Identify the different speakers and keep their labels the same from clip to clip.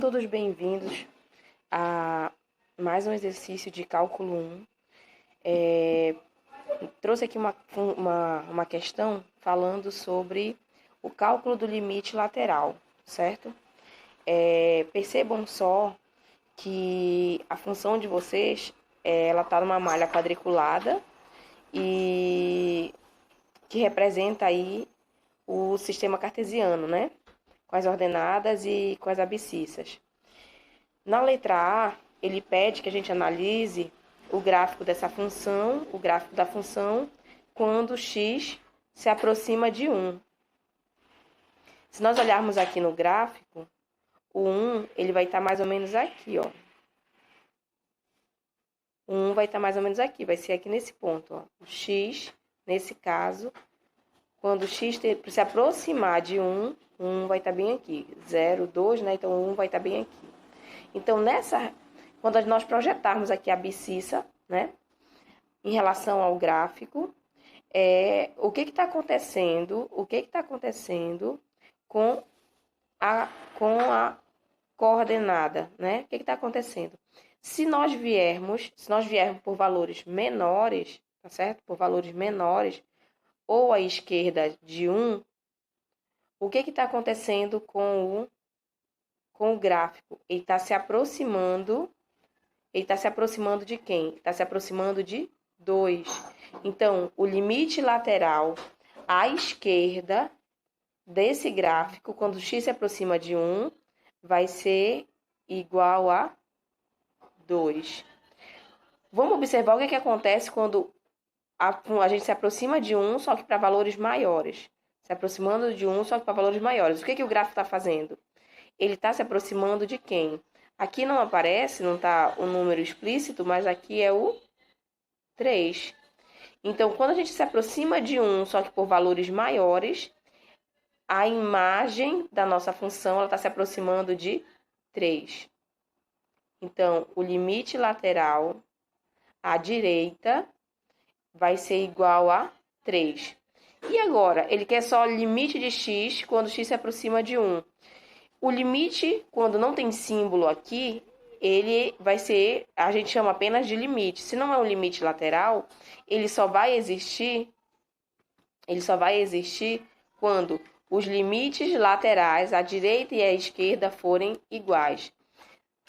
Speaker 1: Todos bem-vindos a mais um exercício de cálculo 1. Trouxe aqui uma questão falando sobre o cálculo do limite lateral, certo? Percebam só que a função de vocês, ela está numa malha quadriculada e que representa aí o sistema cartesiano, né? Com as ordenadas e com as abscissas. Na letra A, ele pede que a gente analise o gráfico dessa função, o gráfico da função, quando x se aproxima de 1. Se nós olharmos aqui no gráfico, o 1 ele vai estar mais ou menos aqui, ó. O 1 vai estar mais ou menos aqui, vai ser aqui nesse ponto, ó. O x, nesse caso, quando x se aproximar de 1, 1 vai estar bem aqui. 0, 2, né? Então, 1 vai estar bem aqui. Então, quando nós projetarmos aqui a abscissa, né? Em relação ao gráfico, o que está acontecendo? O que está acontecendo com a coordenada, né? O que está acontecendo? Se nós viermos por valores menores, tá certo? Por valores menores, ou à esquerda de 1, o que está acontecendo com o gráfico? Ele está se aproximando de quem? Está se aproximando de 2. Então, o limite lateral à esquerda desse gráfico, quando x se aproxima de 1, vai ser igual a 2. Vamos observar o que acontece quando a gente se aproxima de 1, só que para valores maiores. Se aproximando de 1, só que para valores maiores. O que o gráfico está fazendo? Ele está se aproximando de quem? Aqui não aparece, não está o número explícito, mas aqui é o 3. Então, quando a gente se aproxima de 1, só que por valores maiores, a imagem da nossa função está se aproximando de 3. Então, o limite lateral à direita vai ser igual a 3. E agora, ele quer só o limite de x quando x se aproxima de 1. O limite, quando não tem símbolo aqui, ele vai ser, a gente chama apenas de limite. Se não é um limite lateral, ele só vai existir quando os limites laterais, à direita e à esquerda, forem iguais.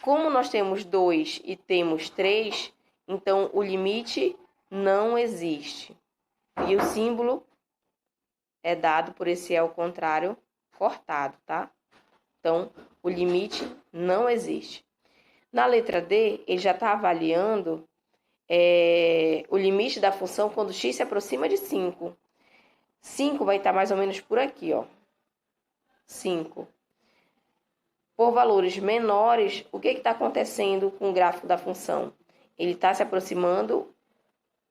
Speaker 1: Como nós temos 2 e temos 3, então o limite não existe. E o símbolo é dado por esse ao contrário cortado, tá? Então, o limite não existe. Na letra D, ele já está avaliando o limite da função quando x se aproxima de 5. 5 vai estar mais ou menos por aqui, ó. 5. Por valores menores, o que está acontecendo com o gráfico da função? Ele está se aproximando,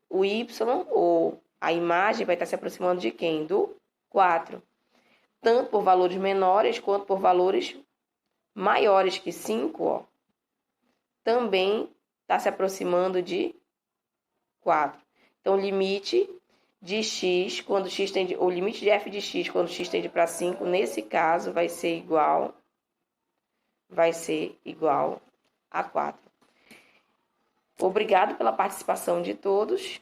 Speaker 1: o y, ou a imagem vai estar se aproximando de quem? Do 4. Tanto por valores menores quanto por valores maiores que 5, ó, também está se aproximando de 4. Então, o limite de x, o limite de f de x, quando x tende para 5, nesse caso, vai ser igual a 4. Obrigado pela participação de todos.